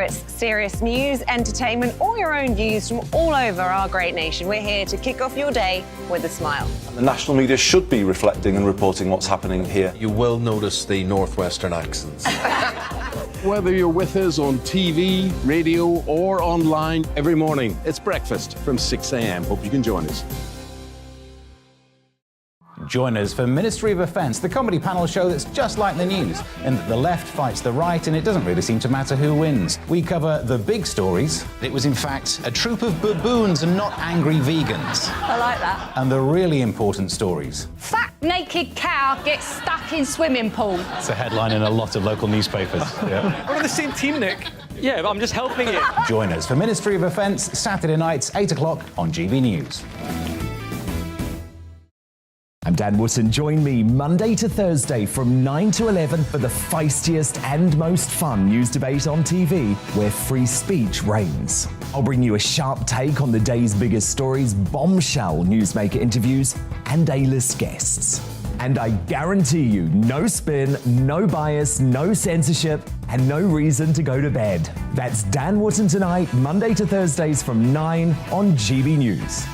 It's serious news, entertainment, or your own views from all over our great nation. We're here to kick off your day with a smile. The national media should be reflecting and reporting what's happening here. You will notice the northwestern accents. Whether you're with us on TV, radio, or online, every morning, it's breakfast from 6 a.m. Hope you can join us. Join us for Ministry of Offence, the comedy panel show that's just like the news, in that the left fights the right and it doesn't really seem to matter who wins. We cover the big stories. It was in fact a troop of baboons and not angry vegans. I like that. And the really important stories. Fat naked cow gets stuck in swimming pool. It's a headline in a lot of local newspapers. Yeah. We're on the same team, Nick. Yeah, but I'm just helping you. Join us for Ministry of Offence, Saturday nights, 8 o'clock on GB News. I'm Dan Wootton. Join me Monday to Thursday from 9 to 11 for the feistiest and most fun news debate on TV, where free speech reigns. I'll bring you a sharp take on the day's biggest stories, bombshell newsmaker interviews, and A-list guests. And I guarantee you, no spin, no bias, no censorship, and no reason to go to bed. That's Dan Wootton tonight, Monday to Thursdays from 9 on GB News.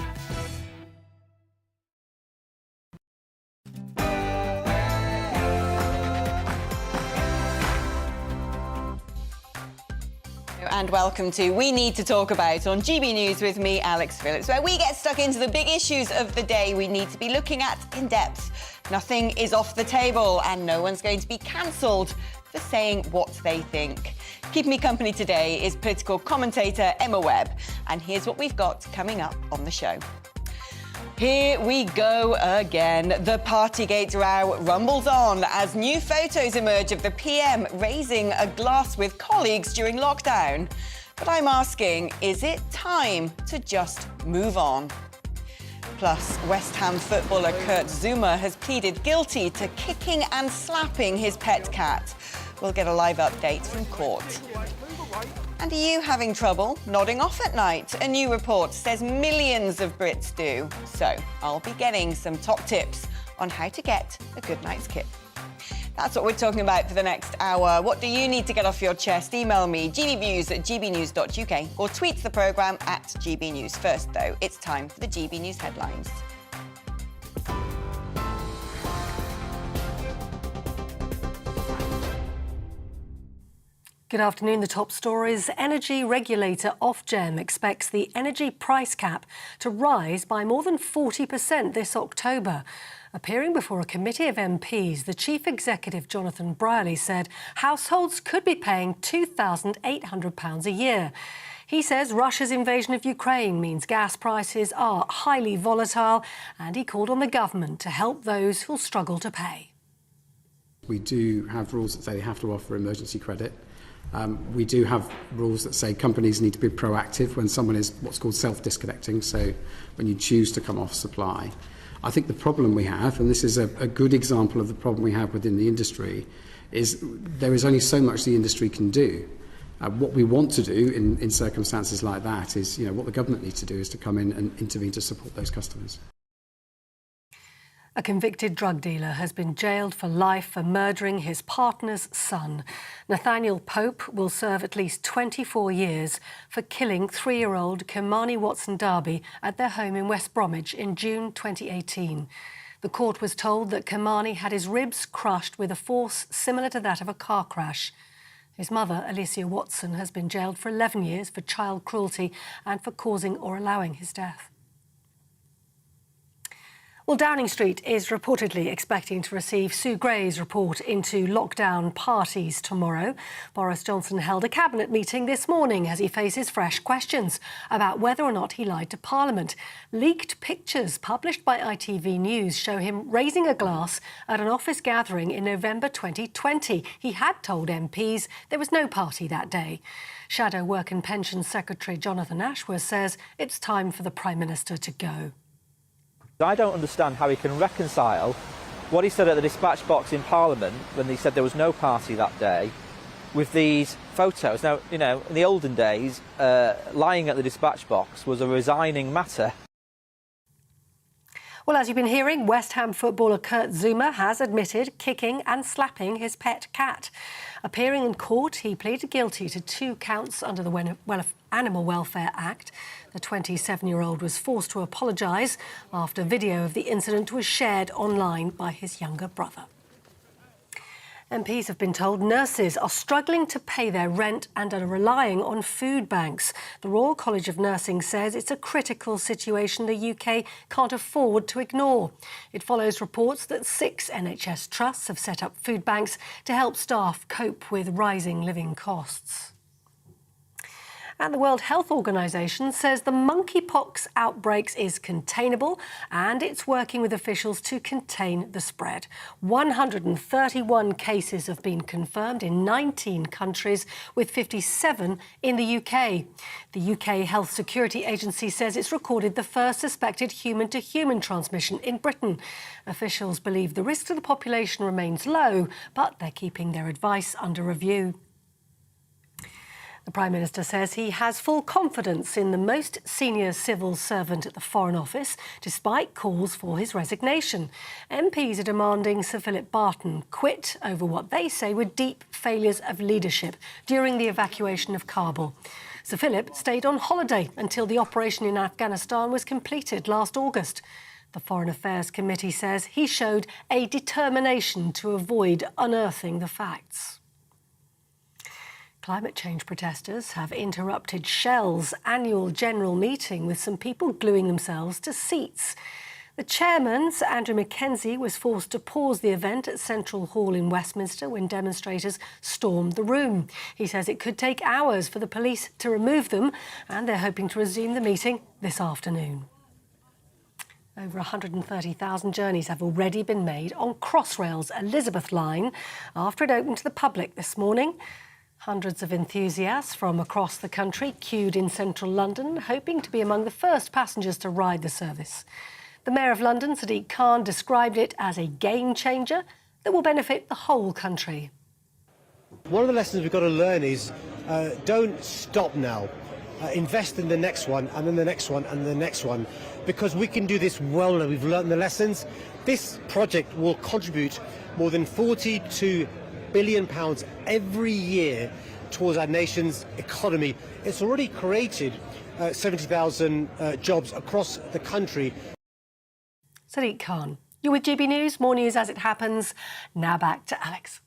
And welcome to We Need to Talk About on GB News with me, Alex Phillips, where we get stuck into the big issues of the day we need to be looking at in depth. Nothing is off the table and no one's going to be cancelled for saying what they think. Keeping me company today is political commentator Emma Webb, and here's what we've got coming up on the show. Here we go again. The Partygate row rumbles on as new photos emerge of the PM raising a glass with colleagues during lockdown. But I'm asking, is it time to just move on? Plus, West Ham footballer Kurt Zouma has pleaded guilty to kicking and slapping his pet cat. We'll get a live update from court. And are you having trouble nodding off at night? A new report says millions of Brits do. So I'll be getting some top tips on how to get a good night's kip. That's what we're talking about for the next hour. What do you need to get off your chest? Email me, gbviews@gbnews.uk, or tweet the programme at gbnews. First, though, it's time for the GB News headlines. Good afternoon. The top stories. Energy regulator Ofgem expects the energy price cap to rise by more than 40% this October. Appearing before a committee of MPs, the chief executive, Jonathan Brierley, said households could be paying £2,800 a year. He says Russia's invasion of Ukraine means gas prices are highly volatile, and he called on the government to help those who'll struggle to pay. We do have rules that say they have to offer emergency credit. We do have rules that say companies need to be proactive when someone is what's called self-disconnecting, so when you choose to come off supply. I think the problem we have, and this is a good example of the problem we have within the industry, is there is only so much the industry can do. What we want to do in circumstances like that is, what the government needs to do is to come in and intervene to support those customers. A convicted drug dealer has been jailed for life for murdering his partner's son. Nathaniel Pope will serve at least 24 years for killing 3-year-old KEMARNI Darby at their home in West Bromwich in June 2018. The court was told that KEMARNI had his ribs crushed with a force similar to that of a car crash. His mother, Alicia Watson, has been jailed for 11 years for child cruelty and for causing or allowing his death. Well, Downing Street is reportedly expecting to receive Sue Gray's report into lockdown parties tomorrow. Boris Johnson held a cabinet meeting this morning as he faces fresh questions about whether or not he lied to Parliament. Leaked pictures published by ITV News show him raising a glass at an office gathering in November 2020. He had told MPs there was no party that day. Shadow Work and Pensions Secretary Jonathan Ashworth says it's time for the Prime Minister to go. I don't understand how he can reconcile what he said at the dispatch box in Parliament when he said there was no party that day with these photos. Now, in the olden days, lying at the dispatch box was a resigning matter. Well, as you've been hearing, West Ham footballer Kurt Zouma has admitted kicking and slapping his pet cat. Appearing in court, he pleaded guilty to 2 counts under the Animal Welfare Act. The 27-year-old was forced to apologise after video of the incident was shared online by his younger brother. MPs have been told nurses are struggling to pay their rent and are relying on food banks. The Royal College of Nursing says it's a critical situation the UK can't afford to ignore. It follows reports that 6 NHS trusts have set up food banks to help staff cope with rising living costs. And the World Health Organization says the monkeypox outbreak is containable and it's working with officials to contain the spread. 131 cases have been confirmed in 19 countries, with 57 in the UK. The UK Health Security Agency says it's recorded the first suspected human-to-human transmission in Britain. Officials believe the risk to the population remains low, but they're keeping their advice under review. The Prime Minister says he has full confidence in the most senior civil servant at the Foreign Office, despite calls for his resignation. MPs are demanding Sir Philip Barton quit over what they say were deep failures of leadership during the evacuation of Kabul. Sir Philip stayed on holiday until the operation in Afghanistan was completed last August. The Foreign Affairs Committee says he showed a determination to avoid unearthing the facts. Climate change protesters have interrupted Shell's annual general meeting with some people gluing themselves to seats. The chairman, Sir Andrew Mackenzie, was forced to pause the event at Central Hall in Westminster when demonstrators stormed the room. He says it could take hours for the police to remove them, and they're hoping to resume the meeting this afternoon. Over 130,000 journeys have already been made on Crossrail's Elizabeth line after it opened to the public this morning. Hundreds of enthusiasts from across the country queued in central London, hoping to be among the first passengers to ride the service. The Mayor of London, Sadiq Khan, described it as a game changer that will benefit the whole country. One of the lessons we've got to learn is don't stop now. Invest in the next one, and then the next one, and the next one, because we can do this well now. We've learned the lessons. This project will contribute more than £42 billion every year towards our nation's economy. It's already created 70,000 jobs across the country. Sadiq Khan. You're with GB News, more news as it happens. Now back to Alex.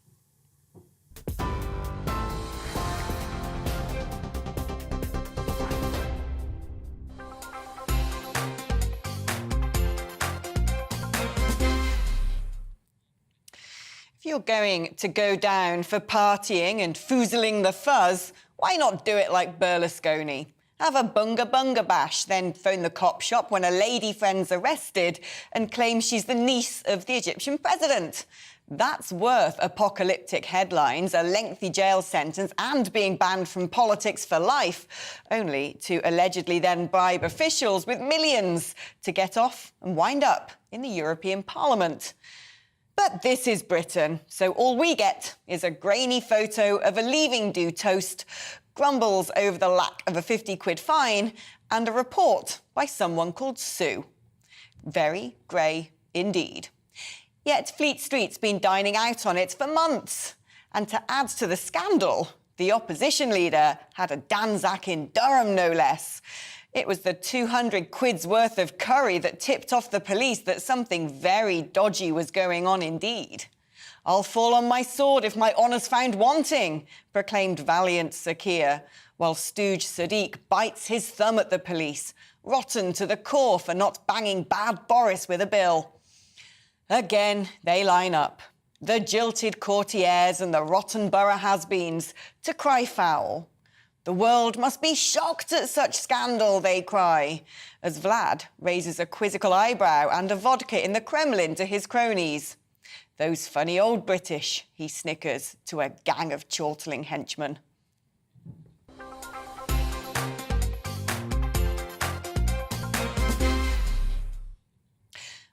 If you're going to go down for partying and foozling the fuzz, why not do it like Berlusconi? Have a bunga bash, then phone the cop shop when a lady friend's arrested and claim she's the niece of the Egyptian president. That's worth apocalyptic headlines, a lengthy jail sentence and being banned from politics for life, only to allegedly then bribe officials with millions to get off and wind up in the European Parliament. But this is Britain, so all we get is a grainy photo of a leaving do toast, grumbles over the lack of a 50-quid fine, and a report by someone called Sue. Very grey indeed. Yet Fleet Street's been dining out on it for months. And to add to the scandal, the opposition leader had a Danzak in Durham, no less. It was the 200 quid's worth of curry that tipped off the police that something very dodgy was going on indeed. I'll fall on my sword if my honour's found wanting, proclaimed valiant Sir Keir, while stooge Sadiq bites his thumb at the police, rotten to the core for not banging bad Boris with a bill. Again, they line up, the jilted courtiers and the rotten borough has-beens, to cry foul. The world must be shocked at such scandal, they cry, as Vlad raises a quizzical eyebrow and a vodka in the Kremlin to his cronies. Those funny old British, he snickers to a gang of chortling henchmen.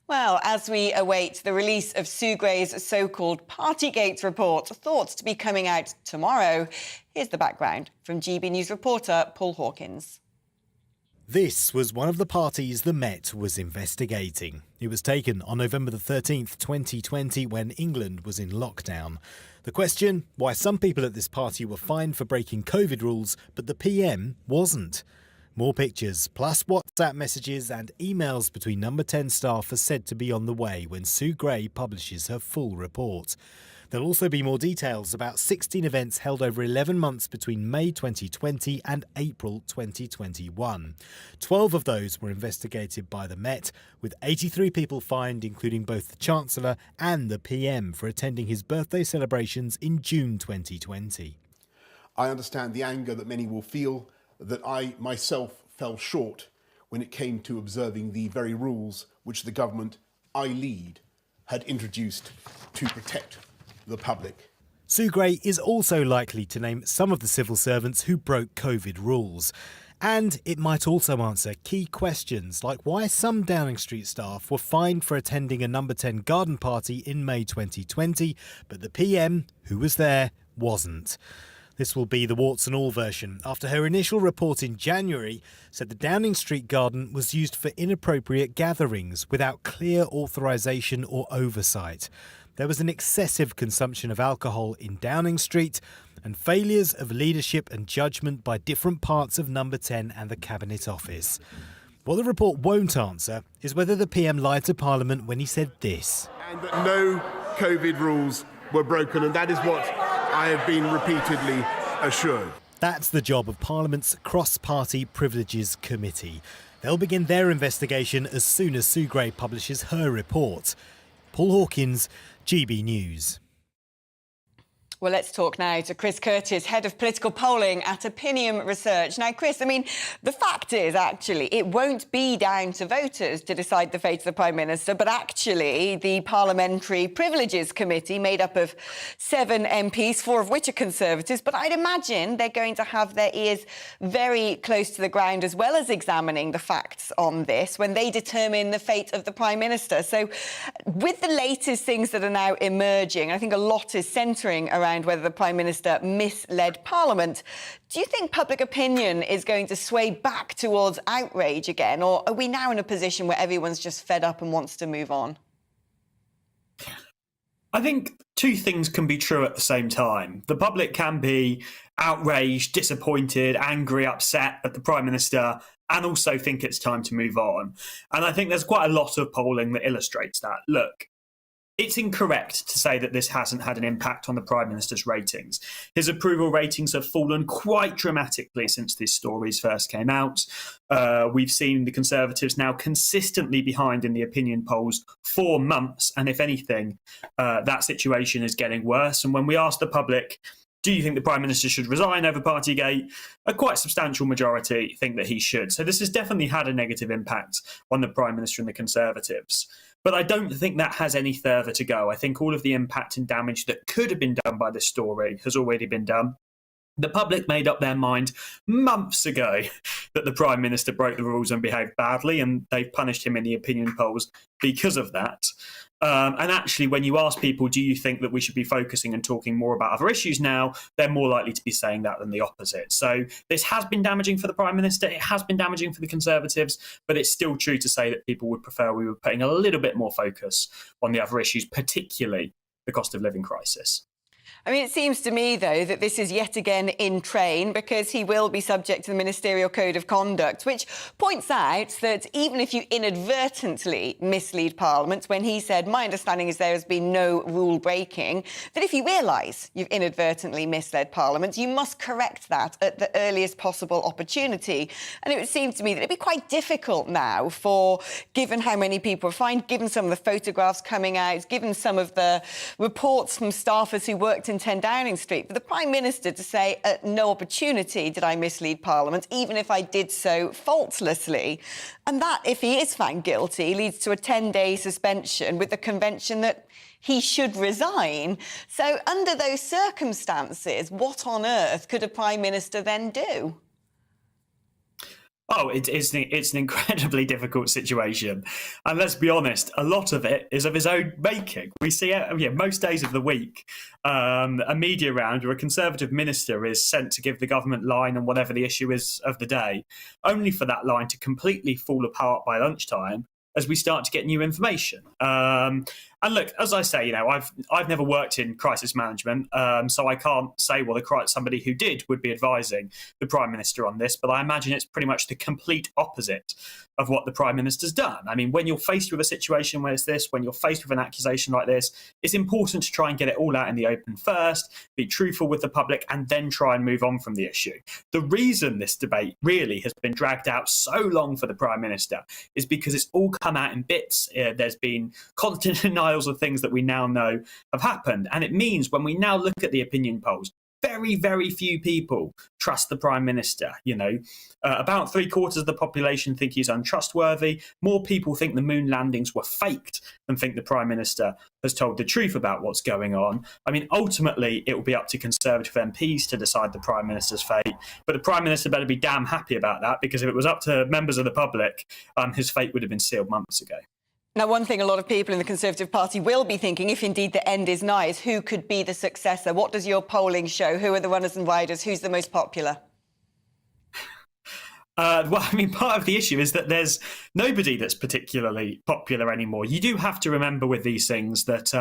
Well, as we await the release of Sue Gray's so-called Partygate report, thought to be coming out tomorrow, here's the background from GB News reporter Paul Hawkins. This was one of the parties the Met was investigating. It was taken on November the 13th, 2020, when England was in lockdown. The question, why some people at this party were fined for breaking COVID rules, but the PM wasn't. More pictures, plus WhatsApp messages and emails between Number 10 staff are said to be on the way when Sue Gray publishes her full report. There'll also be more details about 16 events held over 11 months between May 2020 and April 2021. 12 of those were investigated by the Met, with 83 people fined, including both the Chancellor and the PM, for attending his birthday celebrations in June 2020. I understand the anger that many will feel that I myself fell short when it came to observing the very rules which the government I lead had introduced to protect the public. Sue Gray is also likely to name some of the civil servants who broke COVID rules. And it might also answer key questions like why some Downing Street staff were fined for attending a Number 10 garden party in May 2020, but the PM, who was there, wasn't. This will be the warts and all version, after her initial report in January said the Downing Street garden was used for inappropriate gatherings without clear authorisation or oversight. There was an excessive consumption of alcohol in Downing Street and failures of leadership and judgment by different parts of Number 10 and the Cabinet Office. What the report won't answer is whether the PM lied to Parliament when he said this. And that no COVID rules were broken, and that is what I have been repeatedly assured. That's the job of Parliament's Cross-Party Privileges Committee. They'll begin their investigation as soon as Sue Gray publishes her report. Paul Hawkins, GB News. Well, let's talk now to Chris Curtis, Head of Political Polling at Opinium Research. Now, Chris, I mean, the fact is, actually, it won't be down to voters to decide the fate of the Prime Minister, but actually the Parliamentary Privileges Committee, made up of 7 MPs, 4 of which are Conservatives, but I'd imagine they're going to have their ears very close to the ground, as well as examining the facts on this when they determine the fate of the Prime Minister. So with the latest things that are now emerging, I think a lot is centring around whether the Prime Minister misled Parliament. Do you think public opinion is going to sway back towards outrage again, or are we now in a position where everyone's just fed up and wants to move on? I think two things can be true at the same time. The public can be outraged, disappointed, angry, upset at the Prime Minister, and also think it's time to move on. And I think there's quite a lot of polling that illustrates that. Look, it's incorrect to say that this hasn't had an impact on the Prime Minister's ratings. His approval ratings have fallen quite dramatically since this stories first came out. We've seen the Conservatives now consistently behind in the opinion polls for months, and if anything, that situation is getting worse. And when we ask the public, do you think the Prime Minister should resign over Partygate? A quite substantial majority think that he should. So this has definitely had a negative impact on the Prime Minister and the Conservatives. But I don't think that has any further to go. I think all of the impact and damage that could have been done by this story has already been done. The public made up their mind months ago that the Prime Minister broke the rules and behaved badly, and they've punished him in the opinion polls because of that. And actually, when you ask people, do you think that we should be focusing and talking more about other issues now, they're more likely to be saying that than the opposite. So this has been damaging for the Prime Minister. It has been damaging for the Conservatives, but it's still true to say that people would prefer we were putting a little bit more focus on the other issues, particularly the cost of living crisis. I mean, it seems to me, though, that this is yet again in train because he will be subject to the Ministerial Code of Conduct, which points out that even if you inadvertently mislead Parliament, when he said, my understanding is there has been no rule breaking, that if you realise you've inadvertently misled Parliament, you must correct that at the earliest possible opportunity. And it would seem to me that it'd be quite difficult now for, given how many people are fined, given some of the photographs coming out, given some of the reports from staffers who worked in 10 Downing Street, for the Prime Minister to say at no opportunity did I mislead Parliament, even if I did so faultlessly. And that, if he is found guilty, leads to a 10-day suspension with the convention that he should resign. So under those circumstances, what on earth could a Prime Minister then do? Oh, it's an incredibly difficult situation. And let's be honest, a lot of it is of his own making. We see it most days of the week, a media round where a Conservative minister is sent to give the government line on whatever the issue is of the day, only for that line to completely fall apart by lunchtime as we start to get new information. And look, as I say, I've never worked in crisis management, so I can't say, well, somebody who did would be advising the Prime Minister on this, but I imagine it's pretty much the complete opposite of what the Prime Minister's done. I mean, when you're faced with a situation where it's this, when you're faced with an accusation like this, it's important to try and get it all out in the open first, be truthful with the public, and then try and move on from the issue. The reason this debate really has been dragged out so long for the Prime Minister is because it's all come out in bits. There's been constant denials of things that we now know have happened. And it means when we now look at the opinion polls, very, very few people trust the Prime Minister. About 3/4 of the population think he's untrustworthy. More people think the moon landings were faked than think the Prime Minister has told the truth about what's going on. I mean, ultimately, it will be up to Conservative MPs to decide the Prime Minister's fate. But the Prime Minister better be damn happy about that, because if it was up to members of the public, his fate would have been sealed months ago. Now, one thing a lot of people in the Conservative Party will be thinking, if indeed the end is nigh, is who could be the successor? What does your polling show? Who are the runners and riders? Who's the most popular? Well, I mean, part of the issue is that there's nobody that's particularly popular anymore. You do have to remember with these things that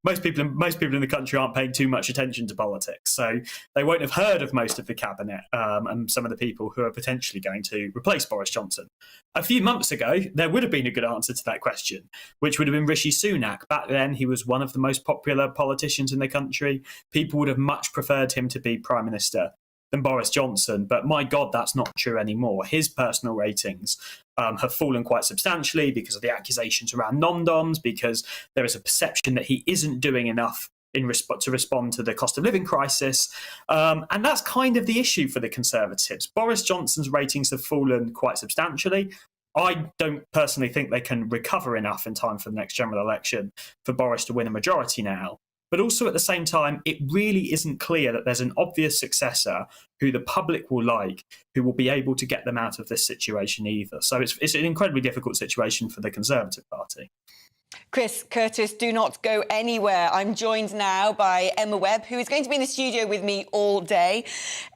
most people in the country aren't paying too much attention to politics, so they won't have heard of most of the cabinet and some of the people who are potentially going to replace Boris Johnson. A few months ago, there would have been a good answer to that question, which would have been Rishi Sunak. Back then, he was one of the most popular politicians in the country. People would have much preferred him to be Prime Minister than Boris Johnson, but my God, that's not true anymore. His personal ratings have fallen quite substantially because of the accusations around non-doms, because there is a perception that he isn't doing enough to respond to the cost of living crisis. And that's kind of the issue for the Conservatives. Boris Johnson's ratings have fallen quite substantially. I don't personally think they can recover enough in time for the next general election for Boris to win a majority now. But also at the same time, it really isn't clear that there's an obvious successor who the public will like, who will be able to get them out of this situation either. So it's an incredibly difficult situation for the Conservative Party. Chris, Curtis, do not go anywhere. I'm joined now by Emma Webb, who is going to be in the studio with me all day.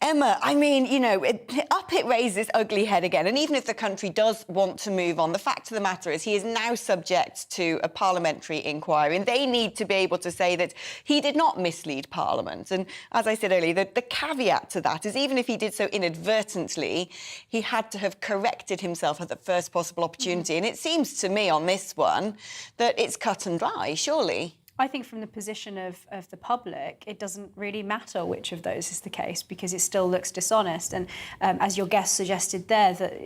Emma, I mean, it raises ugly head again. And even if the country does want to move on, the fact of the matter is he is now subject to a parliamentary inquiry, and they need to be able to say that he did not mislead Parliament. And as I said earlier, the caveat to that is even if he did so inadvertently, he had to have corrected himself at the first possible opportunity. And it seems to me on this one that it's cut and dry, surely. I think from the position of the public, it doesn't really matter which of those is the case, because it still looks dishonest. And as your guest suggested there, that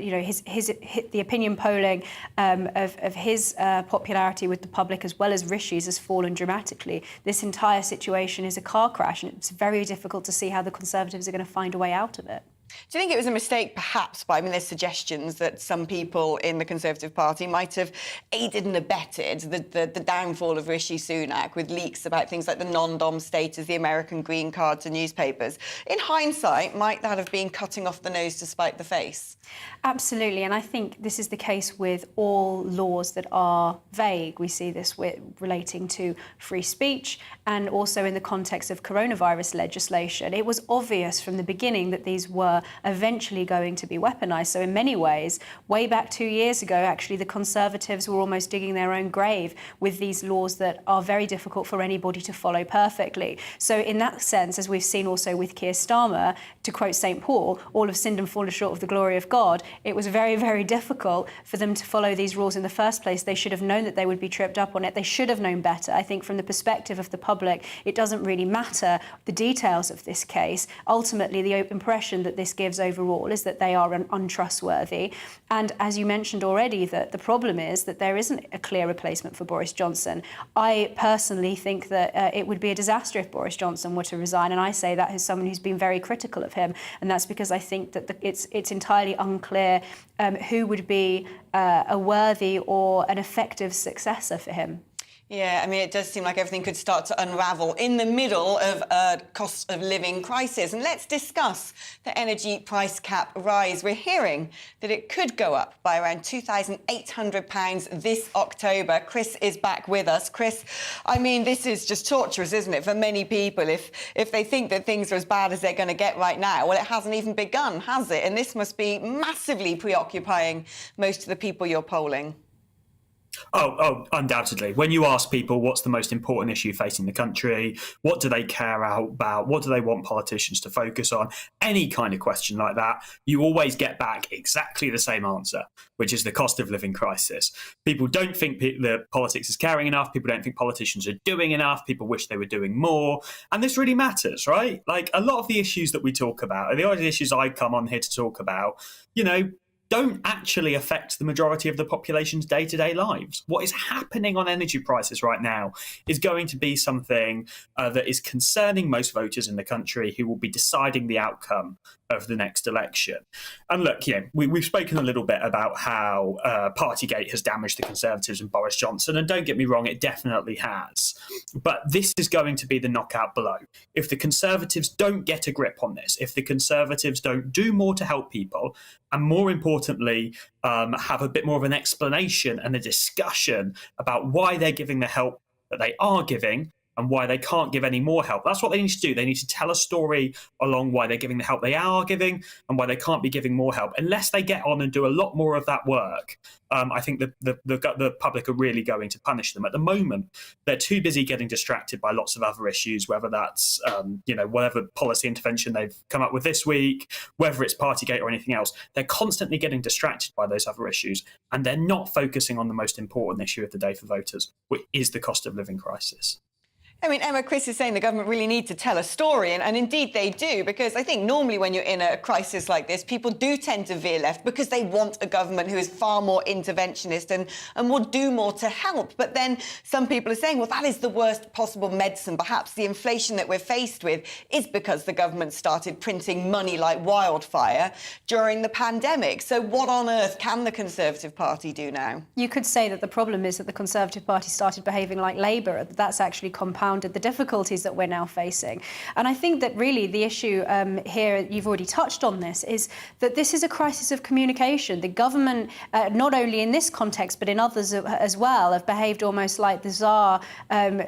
the opinion polling of his popularity with the public as well as Rishi's has fallen dramatically. This entire situation is a car crash, and it's very difficult to see how the Conservatives are going to find a way out of it. Do you think it was a mistake, perhaps, there's suggestions that some people in the Conservative Party might have aided and abetted the downfall of Rishi Sunak with leaks about things like the non-dom status, the American green card to newspapers? In hindsight, might that have been cutting off the nose to spite the face? Absolutely, and I think this is the case with all laws that are vague. We see this relating to free speech and also in the context of coronavirus legislation. It was obvious from the beginning that these were eventually going to be weaponised. So in many ways, way back 2 years ago, actually, the Conservatives were almost digging their own grave with these laws that are very difficult for anybody to follow perfectly. So in that sense, as we've seen also with Keir Starmer, to quote St. Paul, all have sinned and fallen short of the glory of God, it was very, very difficult for them to follow these rules in the first place. They should have known that they would be tripped up on it. They should have known better. I think from the perspective of the public, it doesn't really matter the details of this case. Ultimately, the impression that this gives overall is that they are untrustworthy. And as you mentioned already, that the problem is that there isn't a clear replacement for Boris Johnson. I personally think that it would be a disaster if Boris Johnson were to resign, and I say that as someone who's been very critical of him, and that's because I think that it's entirely unclear who would be a worthy or an effective successor for him. Yeah, I mean, it does seem like everything could start to unravel in the middle of a cost of living crisis. And let's discuss the energy price cap rise. We're hearing that it could go up by around £2,800 this October. Chris is back with us. Chris, I mean, this is just torturous, isn't it, for many people? If they think that things are as bad as they're going to get right now, well, it hasn't even begun, has it? And this must be massively preoccupying most of the people you're polling. Oh, undoubtedly. When you ask people what's the most important issue facing the country, what do they care about, what do they want politicians to focus on, any kind of question like that, you always get back exactly the same answer, which is the cost of living crisis. People don't think that politics is caring enough. People don't think politicians are doing enough. People wish they were doing more. And this really matters, right? Like, a lot of the issues that we talk about, the only issues I come on here to talk about, you know, don't actually affect the majority of the population's day-to-day lives. What is happening on energy prices right now is going to be something that is concerning most voters in the country who will be deciding the outcome of the next election. And look, we've spoken a little bit about how Partygate has damaged the Conservatives and Boris Johnson, and don't get me wrong, it definitely has. But this is going to be the knockout blow. If the Conservatives don't get a grip on this, if the Conservatives don't do more to help people, and more importantly, have a bit more of an explanation and a discussion about why they're giving the help that they are giving, and why they can't give any more help. That's what they need to do. They need to tell a story along why they're giving the help they are giving and why they can't be giving more help. Unless they get on and do a lot more of that work, I think the public are really going to punish them. At the moment, they're too busy getting distracted by lots of other issues, whether that's whatever policy intervention they've come up with this week, whether it's Partygate or anything else. They're constantly getting distracted by those other issues, and they're not focusing on the most important issue of the day for voters, which is the cost of living crisis. I mean, Emma, Chris is saying the government really need to tell a story, and indeed they do, because I think normally when you're in a crisis like this, people do tend to veer left because they want a government who is far more interventionist and will do more to help. But then some people are saying, well, that is the worst possible medicine. Perhaps the inflation that we're faced with is because the government started printing money like wildfire during the pandemic. So what on earth can the Conservative Party do now? You could say that the problem is that the Conservative Party started behaving like Labour. That's actually compounded the difficulties that we're now facing. And I think that really the issue here, you've already touched on this, is that this is a crisis of communication. The government, not only in this context, but in others as well, have behaved almost like the Tsar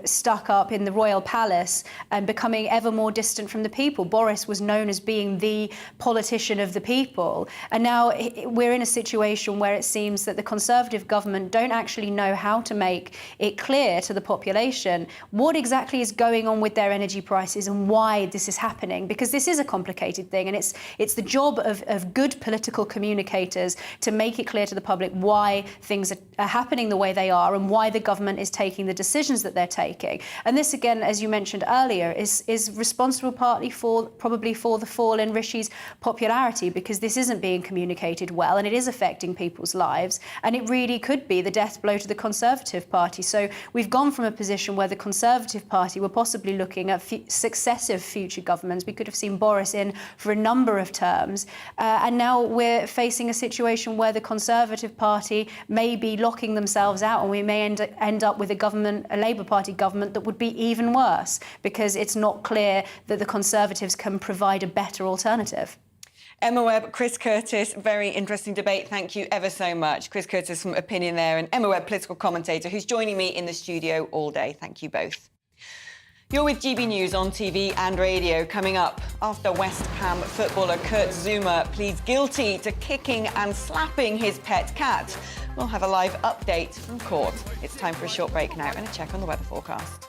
stuck up in the royal palace and becoming ever more distant from the people. Boris was known as being the politician of the people. And now we're in a situation where it seems that the Conservative government don't actually know how to make it clear to the population what exactly is going on with their energy prices and why this is happening, because this is a complicated thing, and it's the job of good political communicators to make it clear to the public why things are happening the way they are and why the government is taking the decisions that they're taking. And this, again, as you mentioned earlier, is responsible partly probably for the fall in Rishi's popularity, because this isn't being communicated well and it is affecting people's lives, and it really could be the death blow to the Conservative Party. So we've gone from a position where the Conservative Party were possibly looking at successive future governments. We could have seen Boris in for a number of terms. And now we're facing a situation where the Conservative Party may be locking themselves out, and we may end up with a Labour Party government that would be even worse, because it's not clear that the Conservatives can provide a better alternative. Emma Webb, Chris Curtis, very interesting debate. Thank you ever so much. Chris Curtis from Opinion there, and Emma Webb, political commentator, who's joining me in the studio all day. Thank you both. You're with GB News on TV and radio. Coming up, after West Ham footballer Kurt Zouma pleads guilty to kicking and slapping his pet cat, we'll have a live update from court. It's time for a short break now and a check on the weather forecast.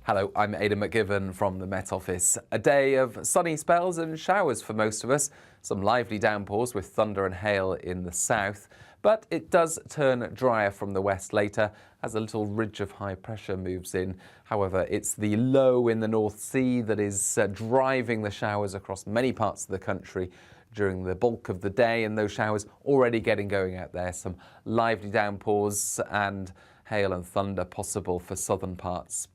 Hello, I'm Aidan McGivern from the Met Office. A day of sunny spells and showers for most of us. Some lively downpours with thunder and hail in the south. But it does turn drier from the west later as a little ridge of high pressure moves in. However, it's the low in the North Sea that is driving the showers across many parts of the country during the bulk of the day, and those showers already getting going out there. Some lively downpours and hail and thunder possible for southern parts.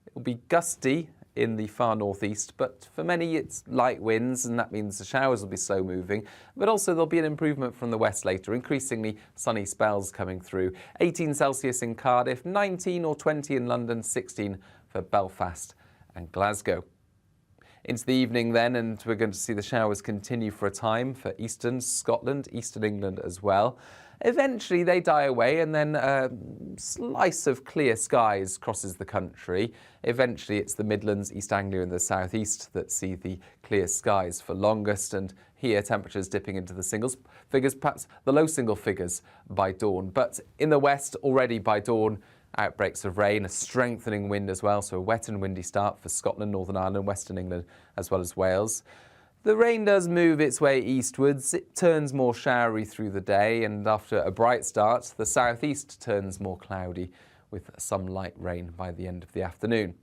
It will be gusty in the far northeast, but for many it's light winds, and that means the showers will be slow moving. But also there'll be an improvement from the west later, increasingly sunny spells coming through. 18 Celsius in Cardiff, 19 or 20 in London, 16 for Belfast and Glasgow. Into the evening then, and we're going to see the showers continue for a time for eastern Scotland, eastern England as well. Eventually they die away, and then a slice of clear skies crosses the country. Eventually it's the Midlands, East Anglia and the South East that see the clear skies for longest, and here temperatures dipping into the singles figures, perhaps the low single figures by dawn. But in the west already by dawn, outbreaks of rain, a strengthening wind as well, so a wet and windy start for Scotland, Northern Ireland, Western England as well as Wales. The rain does move its way eastwards. It turns more showery through the day, and after a bright start, the southeast turns more cloudy with some light rain by the end of the afternoon.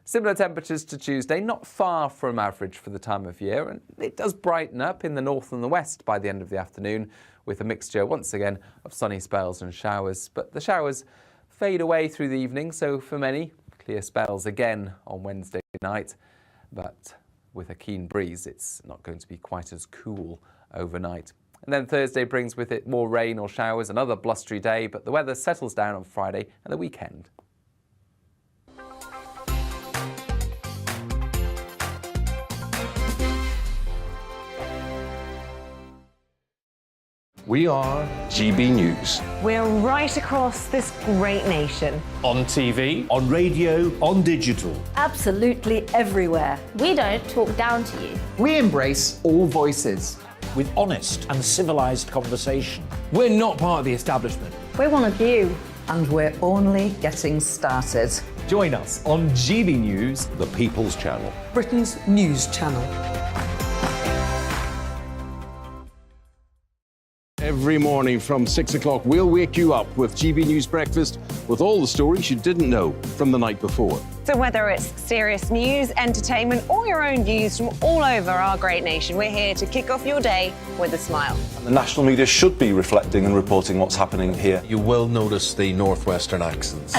Similar temperatures to Tuesday, not far from average for the time of year, and it does brighten up in the north and the west by the end of the afternoon with a mixture once again of sunny spells and showers. But the showers fade away through the evening, so for many, clear spells again on Wednesday night, but with a keen breeze, it's not going to be quite as cool overnight. And then Thursday brings with it more rain or showers, another blustery day, but the weather settles down on Friday and the weekend. We are GB News. We're right across this great nation. On TV, on radio, on digital. Absolutely everywhere. We don't talk down to you. We embrace all voices. With honest and civilised conversation. We're not part of the establishment. We're one of you. And we're only getting started. Join us on GB News, the People's Channel, Britain's news channel. Every morning from 6 o'clock, we'll wake you up with GB News Breakfast with all the stories you didn't know from the night before. So whether it's serious news, entertainment, or your own views from all over our great nation, we're here to kick off your day with a smile. And the national media should be reflecting and reporting what's happening here. You will notice the northwestern accents.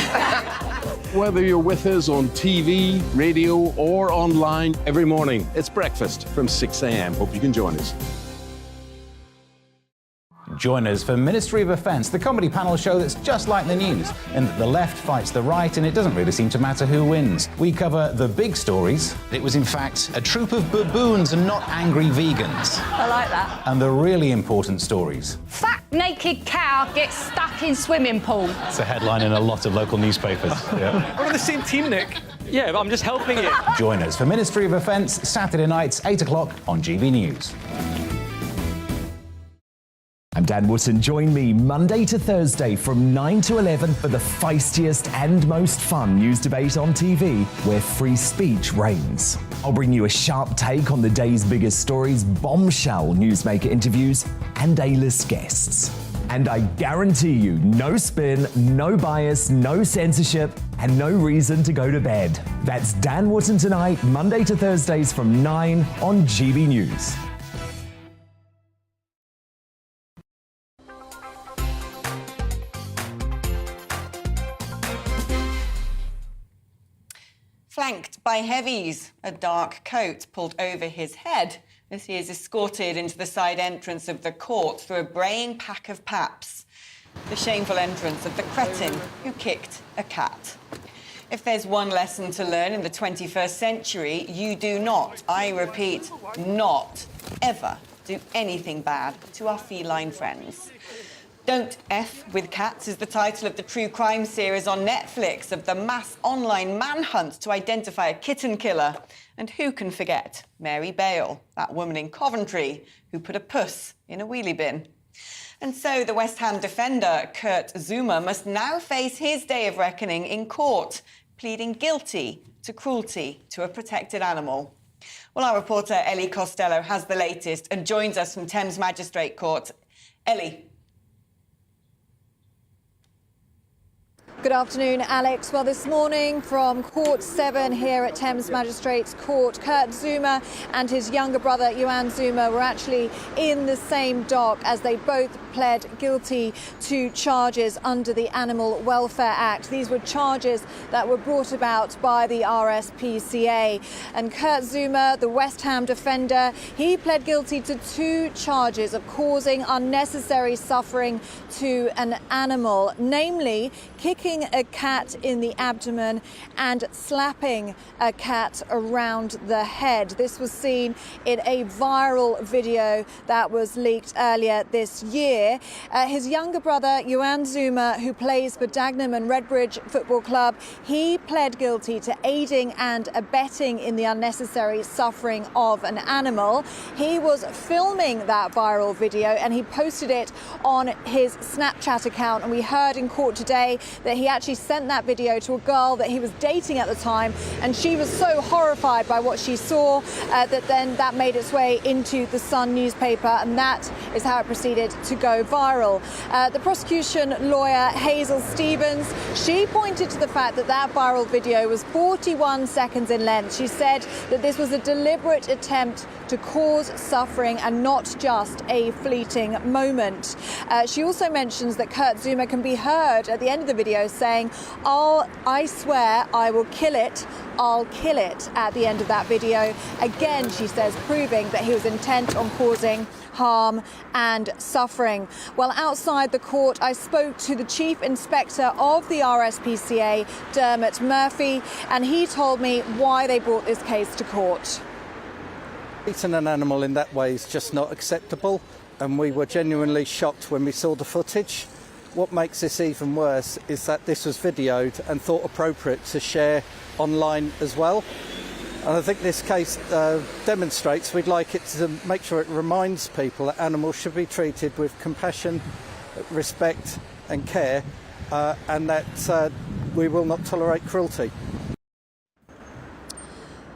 Whether you're with us on TV, radio, or online, every morning, it's breakfast from 6 a.m. Hope you can join us. Join us for Ministry of Defence, the comedy panel show that's just like the news, in that the left fights the right and it doesn't really seem to matter who wins. We cover the big stories. It was in fact a troop of baboons and not angry vegans. I like that. And the really important stories. Fat naked cow gets stuck in swimming pool. It's a headline in a lot of local newspapers. Yeah. We're on the same team, Nick. Yeah, I'm just helping you. Join us for Ministry of Defence, Saturday nights, 8 o'clock on GB News. I'm Dan Wootton. Join me Monday to Thursday from 9 to 11 for the feistiest and most fun news debate on TV, where free speech reigns. I'll bring you a sharp take on the day's biggest stories, bombshell newsmaker interviews, and A-list guests. And I guarantee you, no spin, no bias, no censorship, and no reason to go to bed. That's Dan Wootton tonight, Monday to Thursdays from 9 on GB News. Flanked by heavies, a dark coat pulled over his head as he is escorted into the side entrance of the court through a braying pack of paps. The shameful entrance of the cretin who kicked a cat. If there's one lesson to learn in the 21st century, you do not, I repeat, not ever do anything bad to our feline friends. Don't F with Cats is the title of the true crime series on Netflix of the mass online manhunt to identify a kitten killer. And who can forget Mary Bale, that woman in Coventry who put a puss in a wheelie bin. And so the West Ham defender, Kurt Zouma, must now face his day of reckoning in court, pleading guilty to cruelty to a protected animal. Well, our reporter Ellie Costello has the latest and joins us from Thames Magistrate Court. Ellie. Good afternoon, Alex. Well, this morning from Court 7 here at Thames Magistrates Court, Kurt Zouma and his younger brother, Kurt Zouma, were actually in the same dock as they both pled guilty to charges under the Animal Welfare Act. These were charges that were brought about by the RSPCA. And Kurt Zouma, the West Ham defender, he pled guilty to 2 charges of causing unnecessary suffering to an animal, namely kicking a cat in the abdomen and slapping a cat around the head. This was seen in a viral video that was leaked earlier this year. His younger brother, Kurt Zouma, who plays for Dagenham and Redbridge Football Club, he pled guilty to aiding and abetting in the unnecessary suffering of an animal. He was filming that viral video and he posted it on his Snapchat account, and we heard in court today that he actually sent that video to a girl that he was dating at the time, and she was so horrified by what she saw that then that made its way into the Sun newspaper, and that is how it proceeded to go viral. The prosecution lawyer Hazel Stevens, she pointed to the fact that that viral video was 41 seconds in length. She said that this was a deliberate attempt to cause suffering and not just a fleeting moment. She also mentions that Kurt Zouma can be heard at the end of the video saying, I swear I will kill it, I'll kill it, at the end of that video. Again, she says, proving that he was intent on causing harm and suffering. Well, outside the court, I spoke to the Chief Inspector of the RSPCA, Dermot Murphy, and he told me why they brought this case to court. Eating an animal in that way is just not acceptable, and we were genuinely shocked when we saw the footage. What makes this even worse is that this was videoed and thought appropriate to share online as well. And I think this case demonstrates we'd like it to make sure it reminds people that animals should be treated with compassion, respect and care, and that we will not tolerate cruelty.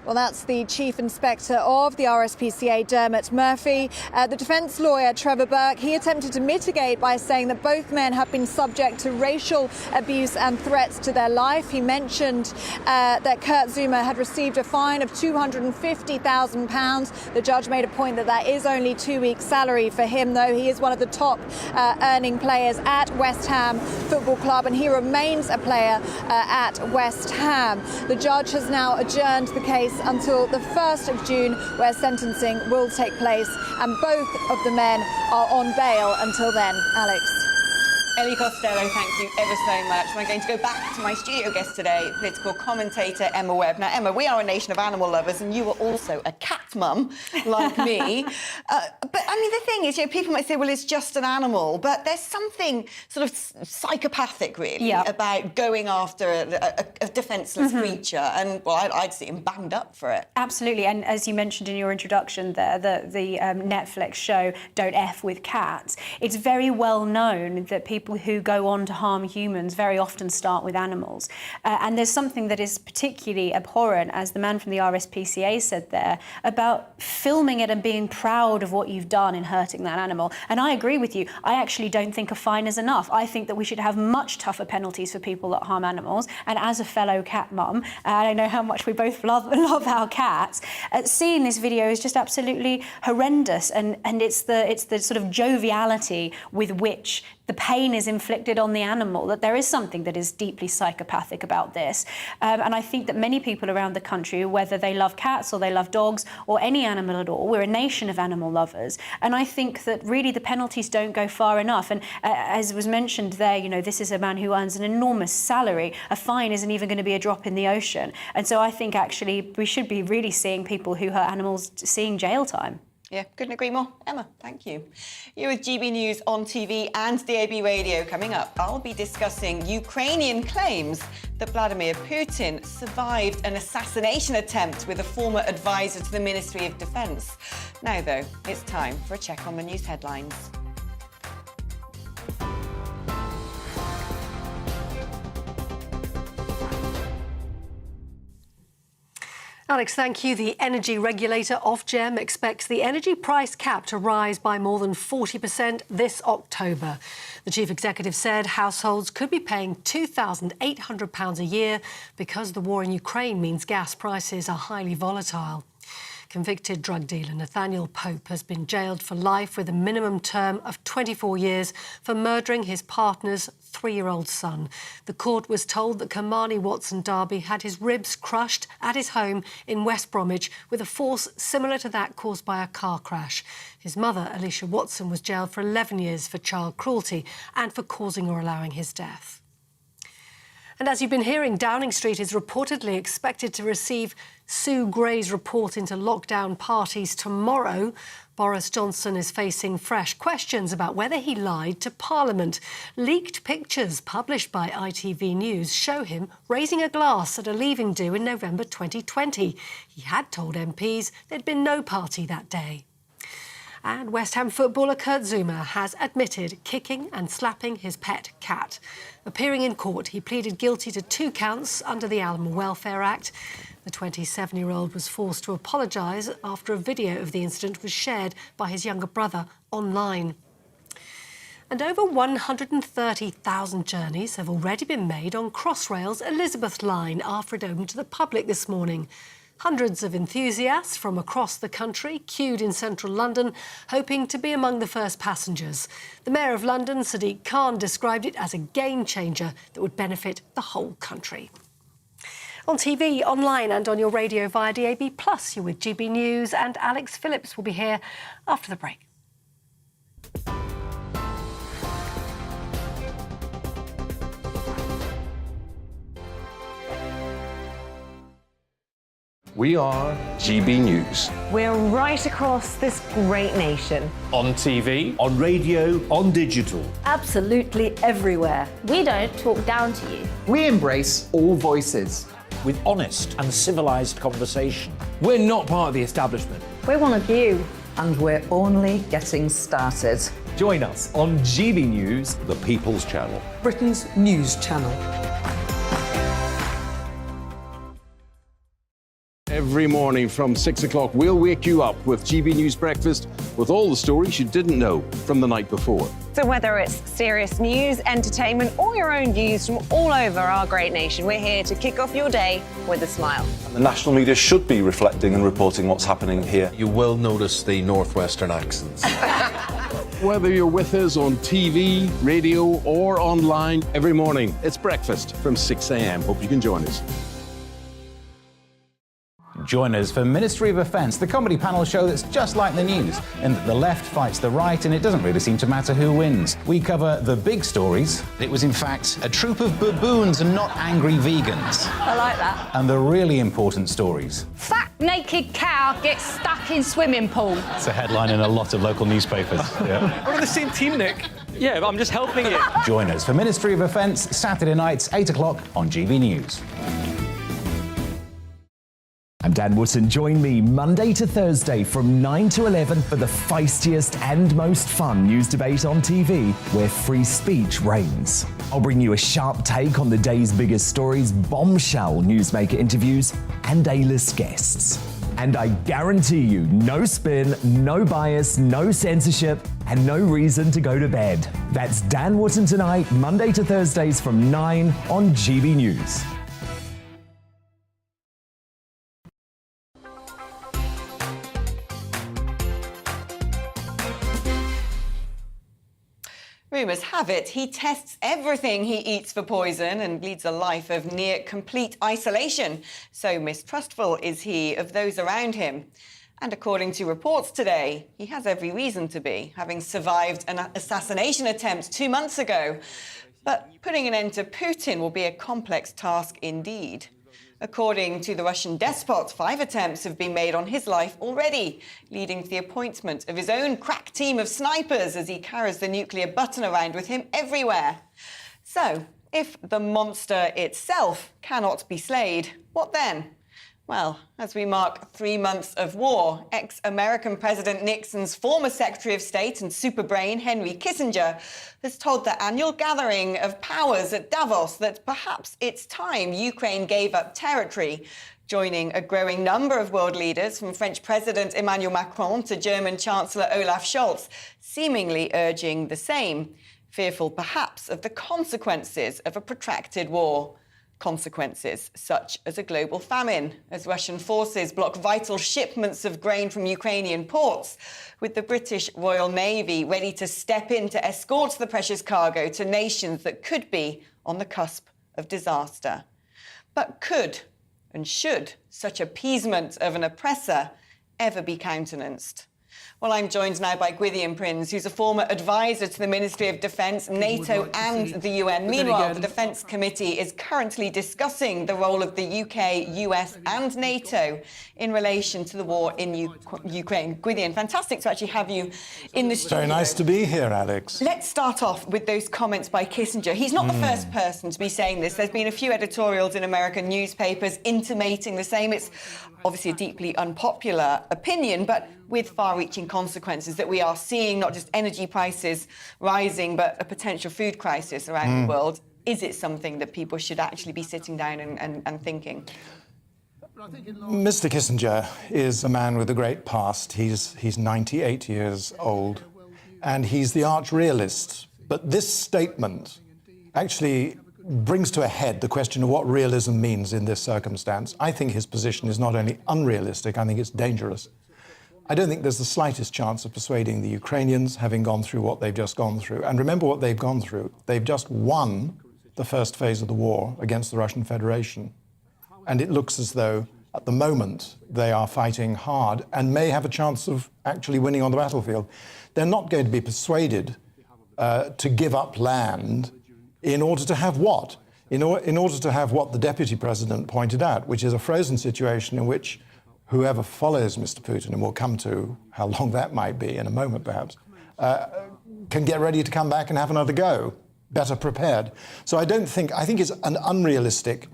Well, that's the Chief Inspector of the RSPCA, Dermot Murphy. The defence lawyer, Trevor Burke, he attempted to mitigate by saying that both men have been subject to racial abuse and threats to their life. He mentioned that Kurt Zouma had received a fine of £250,000. The judge made a point that that is only 2 weeks' salary for him, though. He is one of the top earning players at West Ham Football Club, and he remains a player at West Ham. The judge has now adjourned the case until the 1st of June, where sentencing will take place, and both of the men are on bail until then. Alex. Ellie Costello, thank you ever so much. I'm going to go back to my studio guest today, political commentator Emma Webb. Now, Emma, we are a nation of animal lovers, and you are also a cat mum, like me. But, I mean, the thing is, people might say, well, it's just an animal, but there's something sort of psychopathic, really, about going after a defenceless creature. And, well, I'd see him banged up for it. Absolutely. And as you mentioned in your introduction there, the Netflix show Don't F with Cats, it's very well known that people who go on to harm humans very often start with animals. And there's something that is particularly abhorrent, as the man from the RSPCA said there, about filming it and being proud of what you've done in hurting that animal. And I agree with you. I actually don't think a fine is enough. I think that we should have much tougher penalties for people that harm animals. And as a fellow cat mum, I know how much we both love our cats, seeing this video is just absolutely horrendous. And it's the sort of joviality with which the pain is inflicted on the animal, that there is something that is deeply psychopathic about this. And I think that many people around the country, whether they love cats or they love dogs or any animal at all, we're a nation of animal lovers. And I think that really the penalties don't go far enough. And as was mentioned there, this is a man who earns an enormous salary. A fine isn't even going to be a drop in the ocean. And so I think actually we should be really seeing people who hurt animals seeing jail time. Yeah, couldn't agree more. Emma, thank you. You're with GB News on TV and DAB Radio. Coming up, I'll be discussing Ukrainian claims that Vladimir Putin survived an assassination attempt with a former advisor to the Ministry of Defence. Now, though, it's time for a check on the news headlines. Alex, thank you. The energy regulator Ofgem expects the energy price cap to rise by more than 40% this October. The chief executive said households could be paying £2,800 a year because the war in Ukraine means gas prices are highly volatile. Convicted drug dealer Nathaniel Pope has been jailed for life with a minimum term of 24 years for murdering his partner's 3-year-old son. The court was told that KEMARNI Watson Darby had his ribs crushed at his home in West Bromwich with a force similar to that caused by a car crash. His mother, Alicia Watson, was jailed for 11 years for child cruelty and for causing or allowing his death. And as you've been hearing, Downing Street is reportedly expected to receive Sue Gray's report into lockdown parties tomorrow. Boris Johnson is facing fresh questions about whether he lied to Parliament. Leaked pictures published by ITV News show him raising a glass at a leaving do in November 2020. He had told MPs there'd been no party that day. And West Ham footballer Kurt Zouma has admitted kicking and slapping his pet cat. Appearing in court, he pleaded guilty to 2 counts under the Animal Welfare Act. The 27-year-old was forced to apologise after a video of the incident was shared by his younger brother online. And over 130,000 journeys have already been made on Crossrail's Elizabeth line after it opened to the public this morning. Hundreds of enthusiasts from across the country queued in central London, hoping to be among the first passengers. The Mayor of London, Sadiq Khan, described it as a game-changer that would benefit the whole country. On TV, online and on your radio via DAB+, you're with GB News, and Alex Phillips will be here after the break. We are GB News. We're right across this great nation. On TV, on radio, on digital. Absolutely everywhere. We don't talk down to you. We embrace all voices. With honest and civilised conversation. We're not part of the establishment. We're one of you. And we're only getting started. Join us on GB News, The People's Channel. Britain's news channel. Every morning from 6 o'clock, we'll wake you up with GB News Breakfast with all the stories you didn't know from the night before. So whether it's serious news, entertainment, or your own views from all over our great nation, we're here to kick off your day with a smile. The national media should be reflecting and reporting what's happening here. You will notice the northwestern accents. Whether you're with us on TV, radio, or online, every morning, it's breakfast from 6 a.m. Hope you can join us. Join us for Ministry of Defence, the comedy panel show that's just like the news, in that the left fights the right and it doesn't really seem to matter who wins. We cover the big stories. It was in fact a troop of baboons and not angry vegans. I like that. And the really important stories. Fat naked cow gets stuck in swimming pool. It's a headline in a lot of local newspapers. Yeah. we're on the same team, Nick. Yeah, but I'm just helping it. Join us for Ministry of Defence, Saturday nights, 8 o'clock on GB News. I'm Dan Wootton. Join me Monday to Thursday from 9 to 11 for the feistiest and most fun news debate on TV, where free speech reigns. I'll bring you a sharp take on the day's biggest stories, bombshell newsmaker interviews, and A-list guests. And I guarantee you, no spin, no bias, no censorship, and no reason to go to bed. That's Dan Wootton tonight, Monday to Thursdays from 9 on GB News. Rumours have it he tests everything he eats for poison and leads a life of near complete isolation. So mistrustful is he of those around him. And according to reports today, he has every reason to be, having survived an assassination attempt 2 months ago. But putting an end to Putin will be a complex task indeed. According to the Russian despot, 5 attempts have been made on his life already, leading to the appointment of his own crack team of snipers as he carries the nuclear button around with him everywhere. So, if the monster itself cannot be slayed, what then? Well, as we mark 3 months of war, ex-American President Nixon's former Secretary of State and superbrain, Henry Kissinger, has told the annual gathering of powers at Davos that perhaps it's time Ukraine gave up territory, joining a growing number of world leaders, from French President Emmanuel Macron to German Chancellor Olaf Scholz, seemingly urging the same, fearful perhaps of the consequences of a protracted war. Consequences such as a global famine, as Russian forces block vital shipments of grain from Ukrainian ports, with the British Royal Navy ready to step in to escort the precious cargo to nations that could be on the cusp of disaster. But could and should such appeasement of an oppressor ever be countenanced? Well, I'm joined now by Gwydion Prince, who's a former advisor to the Ministry of Defence, NATO and the UN. Meanwhile, the Defence Committee is currently discussing the role of the UK, US and NATO in relation to the war in Ukraine. Gwydion, fantastic to actually have you in the studio. Very nice to be here, Alex. Let's start off with those comments by Kissinger. He's not the first person to be saying this. There's been a few editorials in American newspapers intimating the same. It's obviously a deeply unpopular opinion, but with far-reaching consequences that we are seeing, not just energy prices rising, but a potential food crisis around the world. Is it something that people should actually be sitting down and thinking? Mr. Kissinger is a man with a great past. He's 98 years old, and he's the arch-realist. But this statement actually brings to a head the question of what realism means in this circumstance. I think his position is not only unrealistic, I think it's dangerous. I don't think there's the slightest chance of persuading the Ukrainians, having gone through what they've just gone through. And remember what they've gone through. They've just won the first phase of the war against the Russian Federation. And it looks as though, at the moment, they are fighting hard and may have a chance of actually winning on the battlefield. They're not going to be persuaded to give up land in order to have what? In order to have what the Deputy President pointed out, which is a frozen situation in which whoever follows Mr. Putin, and we'll come to how long that might be in a moment perhaps, can get ready to come back and have another go, better prepared. So I think it's an unrealistic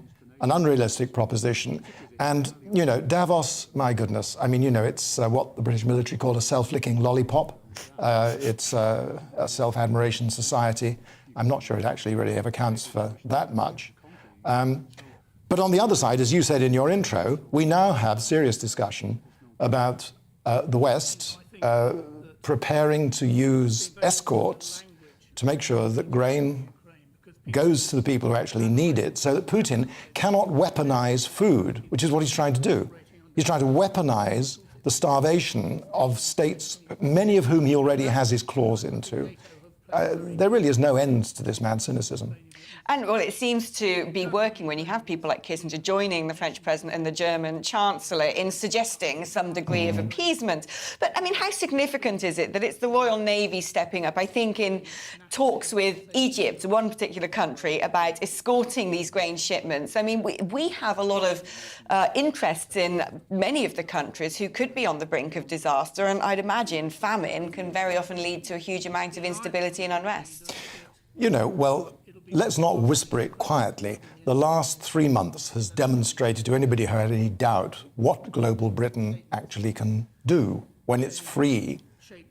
proposition. And, you know, Davos, my goodness, I mean, you know, it's what the British military call a self-licking lollipop. It's a self-admiration society. I'm not sure it actually really ever counts for that much. But on the other side, as you said in your intro, we now have serious discussion about the West preparing to use escorts to make sure that grain goes to the people who actually need it, so that Putin cannot weaponize food, which is what he's trying to do. He's trying to weaponize the starvation of states, many of whom he already has his claws into. There really is no end to this man's cynicism. And, well, it seems to be working when you have people like Kissinger joining the French president and the German chancellor in suggesting some degree of appeasement. But, I mean, how significant is it that it's the Royal Navy stepping up, I think, in talks with Egypt, one particular country, about escorting these grain shipments? I mean, we have a lot of interests in many of the countries who could be on the brink of disaster, and I'd imagine famine can very often lead to a huge amount of instability and unrest. You know, well, let's not whisper it quietly. The last 3 months has demonstrated to anybody who had any doubt what global Britain actually can do when it's free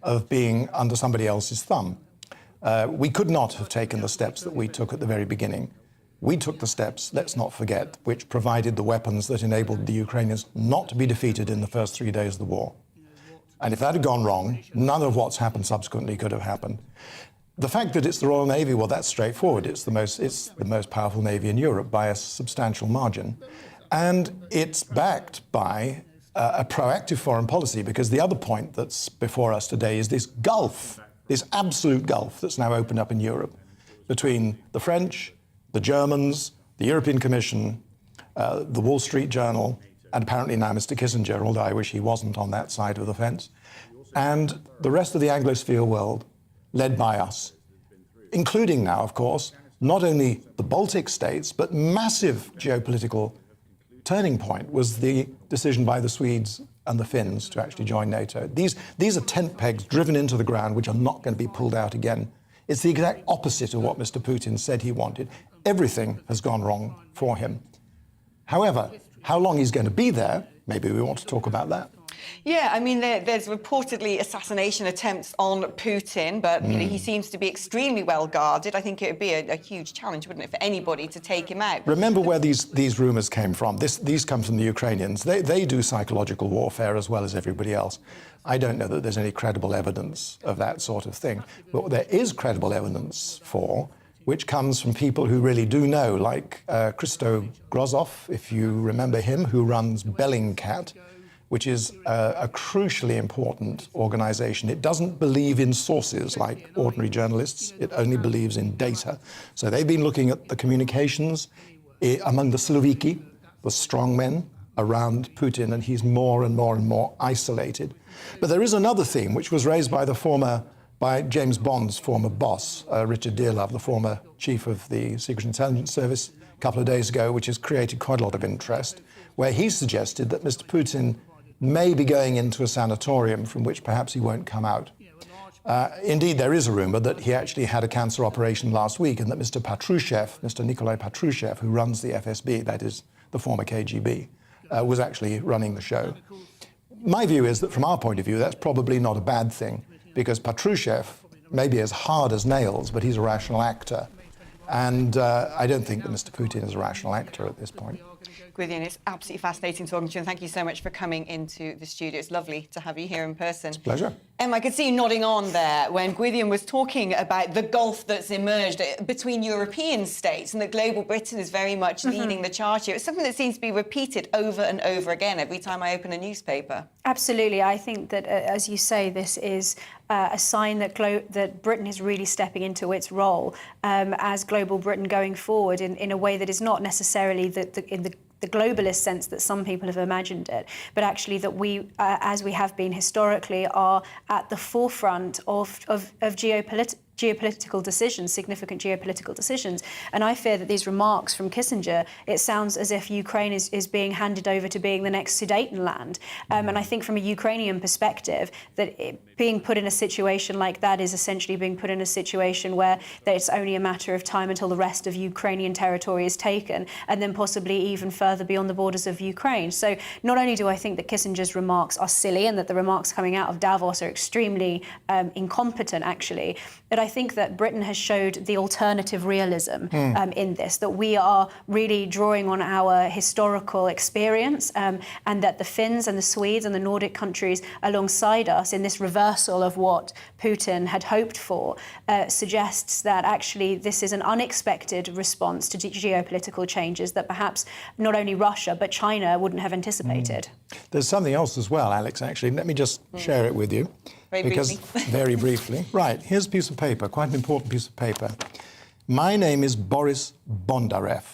of being under somebody else's thumb. We could not have taken the steps that we took at the very beginning. We took the steps, let's not forget, which provided the weapons that enabled the Ukrainians not to be defeated in the first 3 days of the war. And if that had gone wrong, none of what's happened subsequently could have happened. The fact that it's the Royal Navy, well, that's straightforward. It's the most powerful navy in Europe by a substantial margin. And it's backed by a proactive foreign policy, because the other point that's before us today is this gulf, this absolute gulf that's now opened up in Europe between the French, the Germans, the European Commission, the Wall Street Journal, and apparently now Mr. Kissinger, although I wish he wasn't on that side of the fence, and the rest of the Anglosphere world, led by us, including now, of course, not only the Baltic states, but massive geopolitical turning point was the decision by the Swedes and the Finns to actually join NATO. These are tent pegs driven into the ground, which are not going to be pulled out again. It's the exact opposite of what Mr. Putin said he wanted. Everything has gone wrong for him. However, How long he's going to be there, maybe we want to talk about that. Yeah, I mean, there's reportedly assassination attempts on Putin, but you know, he seems to be extremely well guarded. I think it would be a huge challenge, wouldn't it, for anybody to take him out? Remember where these rumours came from. These come from the Ukrainians. They do psychological warfare as well as everybody else. I don't know that there's any credible evidence of that sort of thing. But what there is credible evidence for, which comes from people who really do know, like Christo Grozov, if you remember him, who runs Bellingcat, which is a crucially important organization. It doesn't believe in sources like ordinary journalists. It only believes in data. So they've been looking at the communications among the Siloviki, the strongmen around Putin, and he's more and more and more isolated. But there is another theme which was raised by James Bond's former boss, Richard Dearlove, the former chief of the Secret Intelligence Service, a couple of days ago, which has created quite a lot of interest, where he suggested that Mr. Putin may be going into a sanatorium from which perhaps he won't come out. Indeed, there is a rumour that he actually had a cancer operation last week and that Mr. Patrushev, Mr. Nikolai Patrushev, who runs the FSB, that is the former KGB, was actually running the show. My view is that from our point of view, that's probably not a bad thing, because Patrushev may be as hard as nails, but he's a rational actor. And I don't think that Mr. Putin is a rational actor at this point. Gwydion, it's absolutely fascinating talking to you, and thank you so much for coming into the studio. It's lovely to have you here in person. It's a pleasure. I could see you nodding on there when Gwydion was talking about the gulf that's emerged between European states and that global Britain is very much leading the charge here. It's something that seems to be repeated over and over again every time I open a newspaper. Absolutely. I think that, as you say, this is a sign that Britain is really stepping into its role as global Britain going forward in a way that is not necessarily in the globalist sense that some people have imagined it, but actually that we, as we have been historically, are at the forefront of geopolitical decisions, significant geopolitical decisions. And I fear that these remarks from Kissinger, it sounds as if Ukraine is being handed over to being the next Sudetenland. And I think from a Ukrainian perspective, that being put in a situation like that is essentially being put in a situation where it's only a matter of time until the rest of Ukrainian territory is taken, and then possibly even further beyond the borders of Ukraine. So not only do I think that Kissinger's remarks are silly and that the remarks coming out of Davos are extremely incompetent, actually, but I think that Britain has showed the alternative realism in this, that we are really drawing on our historical experience, and that the Finns and the Swedes and the Nordic countries alongside us in this reversal of what Putin had hoped for suggests that actually this is an unexpected response to geopolitical changes that perhaps not only Russia but China wouldn't have anticipated. There's something else as well, Alex, actually. Let me just share it with you. Very briefly. Right, here's a piece of paper, quite an important piece of paper. My name is Boris Bondarev.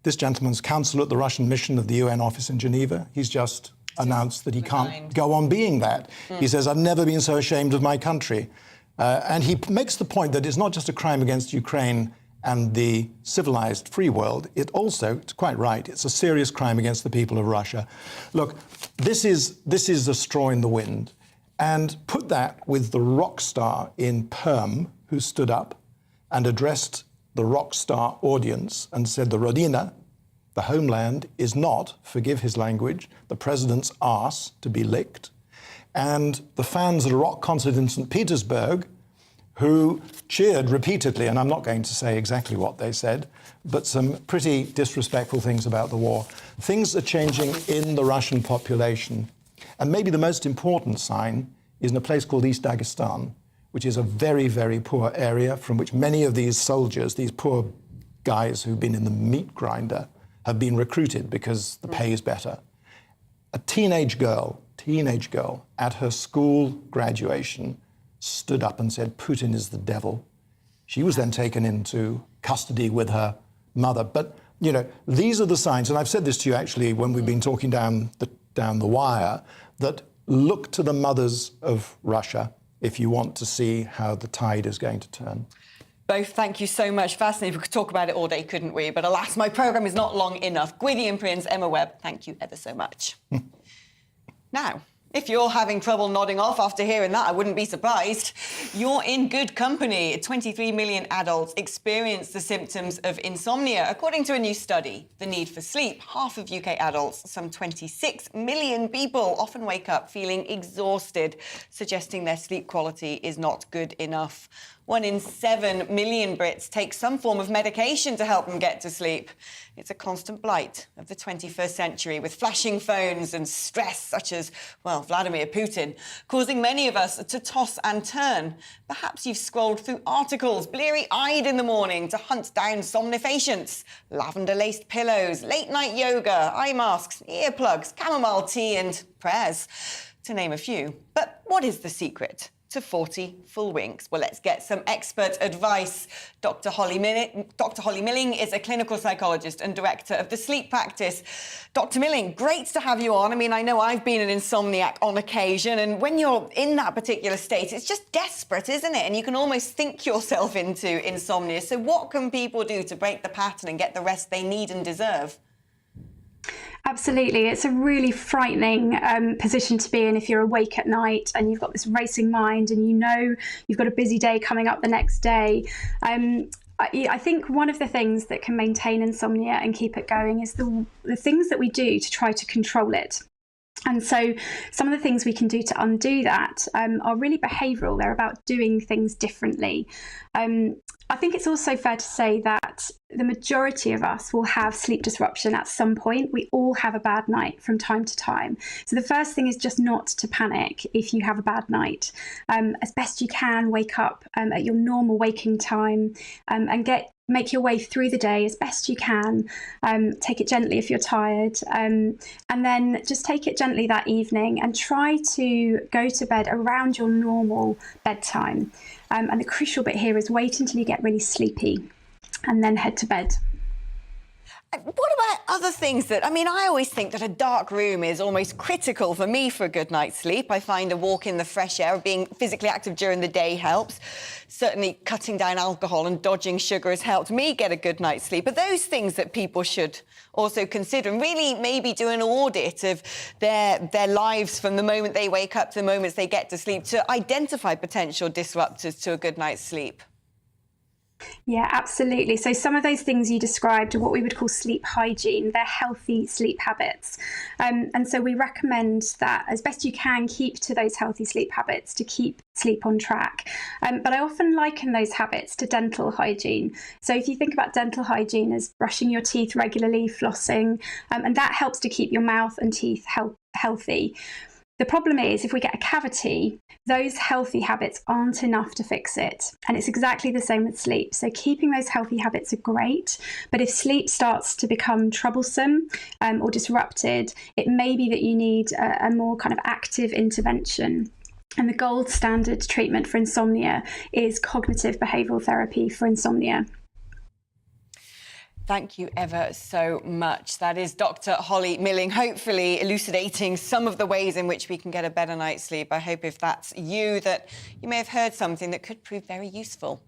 This gentleman's counsel at the Russian mission of the UN office in Geneva. He's just announced that he can't go on being that. He says, I've never been so ashamed of my country. And he makes the point that it's not just a crime against Ukraine and the civilized free world, it also, it's quite right, it's a serious crime against the people of Russia. Look, this is a straw in the wind. And put that with the rock star in Perm, who stood up and addressed the rock star audience and said the Rodina, the homeland, is not, forgive his language, the president's arse to be licked. And the fans at a rock concert in St. Petersburg, who cheered repeatedly, and I'm not going to say exactly what they said, but some pretty disrespectful things about the war. Things are changing in the Russian population. And maybe the most important sign is in a place called East Dagestan, which is a very, very poor area from which many of these soldiers, these poor guys who've been in the meat grinder, have been recruited because the pay is better. A teenage girl at her school graduation stood up and said, Putin is the devil. She was then taken into custody with her mother. But, you know, these are the signs, and I've said this to you actually when we've been talking down the wire, that look to the mothers of Russia if you want to see how the tide is going to turn. Both, thank you so much. Fascinating. We could talk about it all day, couldn't we? But alas, my programme is not long enough. Gwydion Prince, Emma Webb, thank you ever so much. Now, If you're having trouble nodding off after hearing that, I wouldn't be surprised. You're in good company. 23 million adults experience the symptoms of insomnia. According to a new study, the need for sleep, half of UK adults, some 26 million people, often wake up feeling exhausted, suggesting their sleep quality is not good enough. 1 in 7 million Brits take some form of medication to help them get to sleep. It's a constant blight of the 21st century, with flashing phones and stress such as, well, Vladimir Putin, causing many of us to toss and turn. Perhaps you've scrolled through articles, bleary-eyed in the morning, to hunt down somnifacents, lavender-laced pillows, late-night yoga, eye masks, earplugs, chamomile tea and prayers, to name a few. But what is the secret to 40 full winks? Well, let's get some expert advice. Dr. Holly Milling is a clinical psychologist and director of the sleep practice. Dr. Milling, great to have you on. I mean, I know I've been an insomniac on occasion, and when you're in that particular state, it's just desperate, isn't it? And you can almost think yourself into insomnia. So what can people do to break the pattern and get the rest they need and deserve? Absolutely. It's a really frightening position to be in if you're awake at night and you've got this racing mind and you know you've got a busy day coming up the next day. I think one of the things that can maintain insomnia and keep it going is the things that we do to try to control it. And so some of the things we can do to undo that are really behavioural. They're about doing things differently. I think it's also fair to say that the majority of us will have sleep disruption at some point. We all have a bad night from time to time. So the first thing is just not to panic if you have a bad night. As best you can, wake up at your normal waking time and make your way through the day as best you can. Take it gently if you're tired, and then just take it gently that evening and try to go to bed around your normal bedtime. And the crucial bit here is wait until you get really sleepy and then head to bed. What about other things that, I mean, I always think that a dark room is almost critical for me for a good night's sleep. I find a walk in the fresh air, being physically active during the day helps. Certainly cutting down alcohol and dodging sugar has helped me get a good night's sleep. Are those things that people should also consider and really maybe do an audit of their lives from the moment they wake up to the moments they get to sleep to identify potential disruptors to a good night's sleep? Yeah, absolutely. So some of those things you described are what we would call sleep hygiene. They're healthy sleep habits. And so we recommend that as best you can, keep to those healthy sleep habits to keep sleep on track. But I often liken those habits to dental hygiene. So if you think about dental hygiene as brushing your teeth regularly, flossing, and that helps to keep your mouth and teeth healthy. The problem is, if we get a cavity, those healthy habits aren't enough to fix it. And it's exactly the same with sleep. So keeping those healthy habits are great, but if sleep starts to become troublesome or disrupted, it may be that you need a more kind of active intervention. And the gold standard treatment for insomnia is cognitive behavioural therapy for insomnia. Thank you ever so much. That is Dr. Holly Milling, hopefully elucidating some of the ways in which we can get a better night's sleep. I hope if that's you, that you may have heard something that could prove very useful.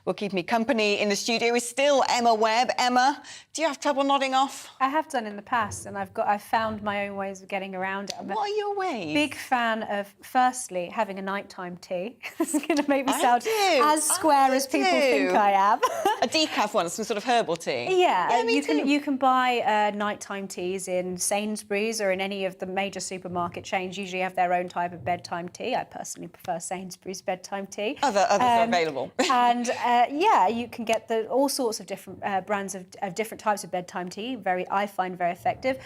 Well, keep me company in the studio is still Emma Webb. Emma, do you have trouble nodding off? I have done in the past, and I've found my own ways of getting around it. What are your ways? Big fan of, firstly, having a nighttime tea. It's going to make me sound as square as people think I am. A decaf one, some sort of herbal tea. Yeah, you can buy nighttime teas in Sainsbury's or in any of the major supermarket chains. Usually have their own type of bedtime tea. I personally prefer Sainsbury's bedtime tea. Others are available. And yeah, you can get all sorts of different brands of different types of bedtime tea. I find very effective.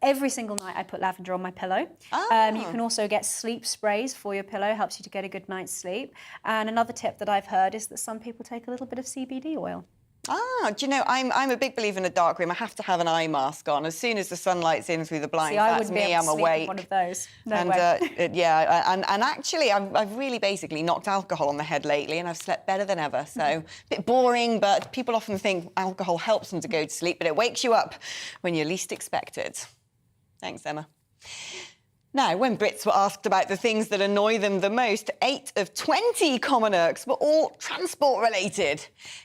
Every single night I put lavender on my pillow. You can also get sleep sprays for your pillow. Helps you to get a good night's sleep. And another tip that I've heard is that some people take a little bit of CBD oil. Do you know, I'm a big believer in a dark room. I have to have an eye mask on. As soon as the sunlight's in through the blinds, that's me, I'm awake. One of those. No and way. yeah, and actually, I've really basically knocked alcohol on the head lately, and I've slept better than ever. So, a bit boring, but people often think alcohol helps them to go to sleep, but it wakes you up when you least expect it. Thanks, Emma. Now, when Brits were asked about the things that annoy them the most, 8 of 20 common irks were all transport-related.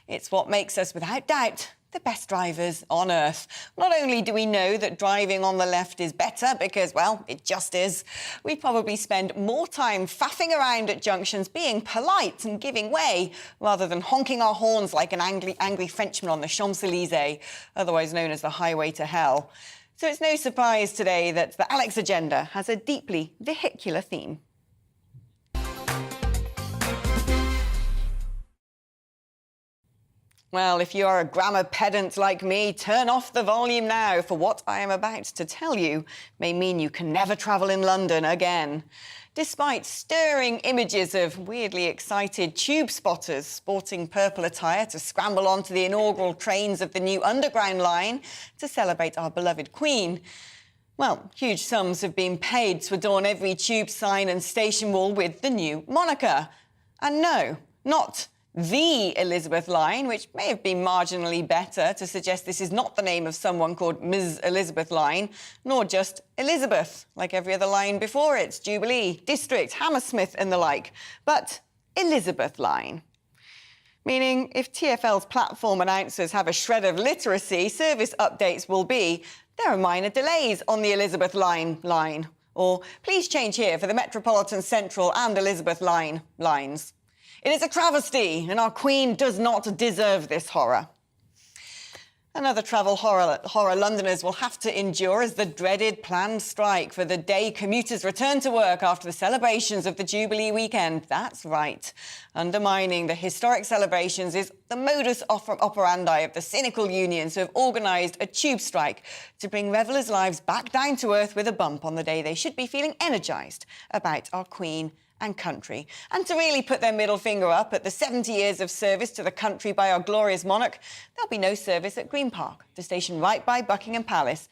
It's what makes us, without doubt, the best drivers on earth. Not only do we know that driving on the left is better because, well, it just is, we probably spend more time faffing around at junctions being polite and giving way rather than honking our horns like an angry Frenchman on the Champs-Élysées, otherwise known as the highway to hell. So it's no surprise today that the Alex agenda has a deeply vehicular theme. Well, if you are a grammar pedant like me, turn off the volume now, for what I am about to tell you may mean you can never travel in London again. Despite stirring images of weirdly excited tube spotters sporting purple attire to scramble onto the inaugural trains of the new Underground line to celebrate our beloved Queen, well, huge sums have been paid to adorn every tube sign and station wall with the new moniker. And no, not the Elizabeth line, which may have been marginally better to suggest this is not the name of someone called Ms. Elizabeth Line, nor just Elizabeth, like every other line before it, Jubilee, District, Hammersmith and the like, but Elizabeth Line. Meaning, if TfL's platform announcers have a shred of literacy, service updates will be, there are minor delays on the Elizabeth line, or please change here for the Metropolitan Central and Elizabeth Line lines. It is a travesty, and our Queen does not deserve this horror. Another travel horror Londoners will have to endure is the dreaded planned strike for the day commuters return to work after the celebrations of the Jubilee weekend. That's right. Undermining the historic celebrations is the modus operandi of the cynical unions who have organised a tube strike to bring revellers' lives back down to earth with a bump on the day they should be feeling energised about our Queen and country, and to really put their middle finger up at the 70 years of service to the country by our glorious monarch, there'll be no service at Green Park, the station right by Buckingham Palace.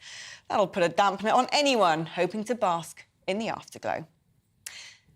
That'll put a dampener on anyone hoping to bask in the afterglow.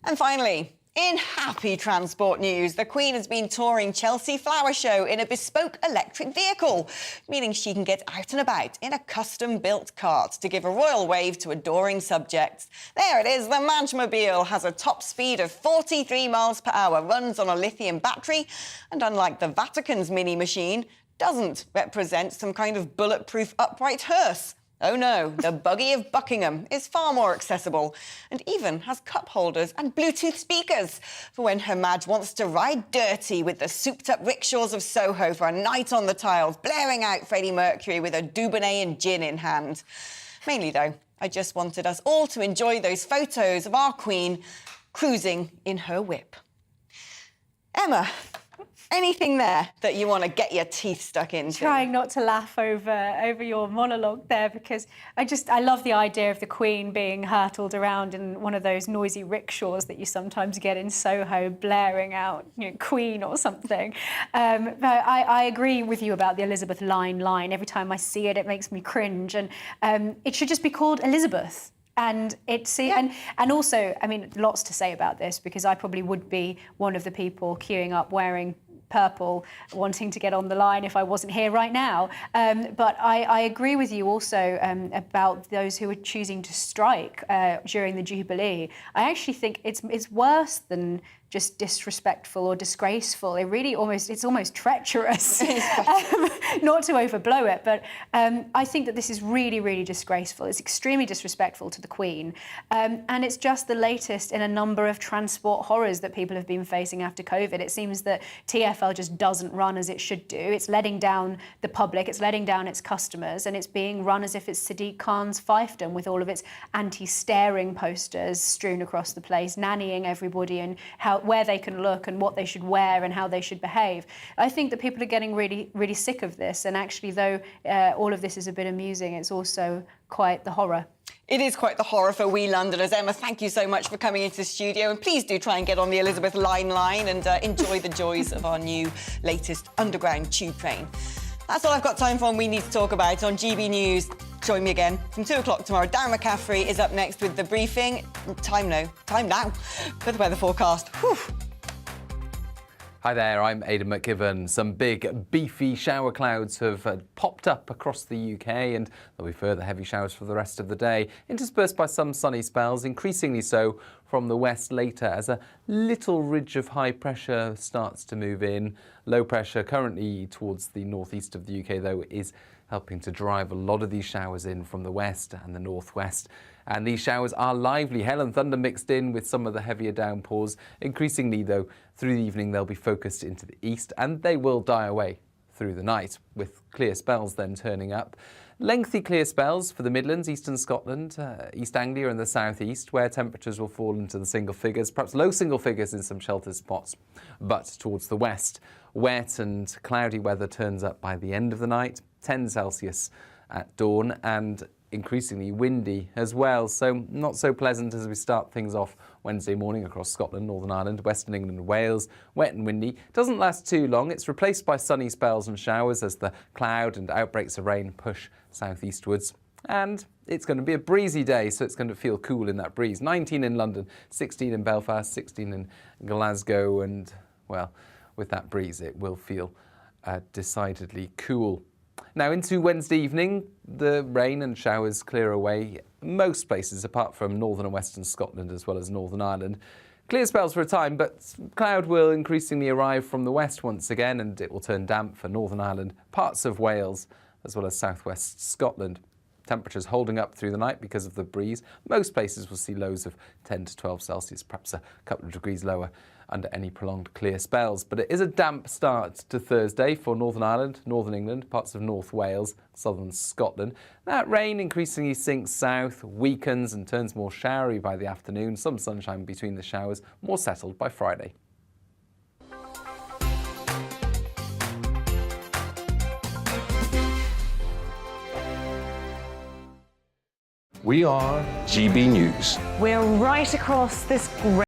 And finally, in happy transport news, the Queen has been touring Chelsea Flower Show in a bespoke electric vehicle, meaning she can get out and about in a custom-built cart to give a royal wave to adoring subjects. There it is, the Madgemobile has a top speed of 43 miles per hour, runs on a lithium battery, and unlike the Vatican's mini machine, doesn't represent some kind of bulletproof upright hearse. Oh no, the buggy of Buckingham is far more accessible and even has cup holders and Bluetooth speakers for when Her Madge wants to ride dirty with the souped-up rickshaws of Soho for a night on the tiles, blaring out Freddie Mercury with a Dubonnet and gin in hand. Mainly, though, I just wanted us all to enjoy those photos of our Queen cruising in her whip. Emma, anything there that you want to get your teeth stuck into? Trying not to laugh over your monologue there, because I love the idea of the Queen being hurtled around in one of those noisy rickshaws that you sometimes get in Soho, blaring out, you know, Queen or something. But I agree with you about the Elizabeth line. Every time I see it, it makes me cringe, and it should just be called Elizabeth. And and also, I mean, lots to say about this, because I probably would be one of the people queuing up wearing purple, wanting to get on the line if I wasn't here right now. But I agree with you also about those who are choosing to strike during the Jubilee. I actually think it's worse than just disrespectful or disgraceful. It's almost treacherous. Not to overblow it, but I think that this is really, really disgraceful. It's extremely disrespectful to the Queen. And it's just the latest in a number of transport horrors that people have been facing after COVID. It seems that TfL just doesn't run as it should do. It's letting down the public, it's letting down its customers, and it's being run as if it's Sadiq Khan's fiefdom, with all of its anti-staring posters strewn across the place, nannying everybody and where they can look and what they should wear and how they should behave. I think that people are getting really, really sick of this. And actually, though all of this is a bit amusing, it's also quite the horror. It is quite the horror for we Londoners. Emma, thank you so much for coming into the studio. And please do try and get on the Elizabeth Line and enjoy the joys of our new latest underground tube train. That's all I've got time for and we need to talk about on GB News. Join me again from 2 o'clock tomorrow. Darren McCaffrey is up next with the briefing. Time now for the weather forecast. Whew. Hi there, I'm Aidan McGibbon. Some big, beefy shower clouds have popped up across the UK, and there'll be further heavy showers for the rest of the day, interspersed by some sunny spells, increasingly so from from the west later as a little ridge of high pressure starts to move in. Low pressure currently towards the northeast of the UK, though, is helping to drive a lot of these showers in from the west and the northwest. And these showers are lively, hail and thunder mixed in with some of the heavier downpours. Increasingly, though, through the evening they'll be focused into the east, and they will die away through the night, with clear spells then turning up. Lengthy clear spells for the Midlands, eastern Scotland, East Anglia and the southeast, where temperatures will fall into the single figures, perhaps low single figures in some sheltered spots. But towards the west, wet and cloudy weather turns up by the end of the night, 10 Celsius at dawn, and increasingly windy as well, so not so pleasant as we start things off Wednesday morning across Scotland, Northern Ireland, Western England and Wales. Wet and windy. Doesn't last too long. It's replaced by sunny spells and showers as the cloud and outbreaks of rain push southeastwards. And it's going to be a breezy day, so it's going to feel cool in that breeze. 19 in London, 16 in Belfast, 16 in Glasgow, and, well, with that breeze it will feel decidedly cool. Now into Wednesday evening, the rain and showers clear away most places apart from northern and western Scotland as well as Northern Ireland. Clear spells for a time, but cloud will increasingly arrive from the west once again, and it will turn damp for Northern Ireland, parts of Wales as well as southwest Scotland. Temperatures holding up through the night because of the breeze. Most places will see lows of 10 to 12 Celsius, perhaps a couple of degrees lower under any prolonged clear spells. But it is a damp start to Thursday for Northern Ireland, Northern England, parts of North Wales, southern Scotland. That rain increasingly sinks south, weakens and turns more showery by the afternoon. Some sunshine between the showers, more settled by Friday. We are GB News. We're right across this great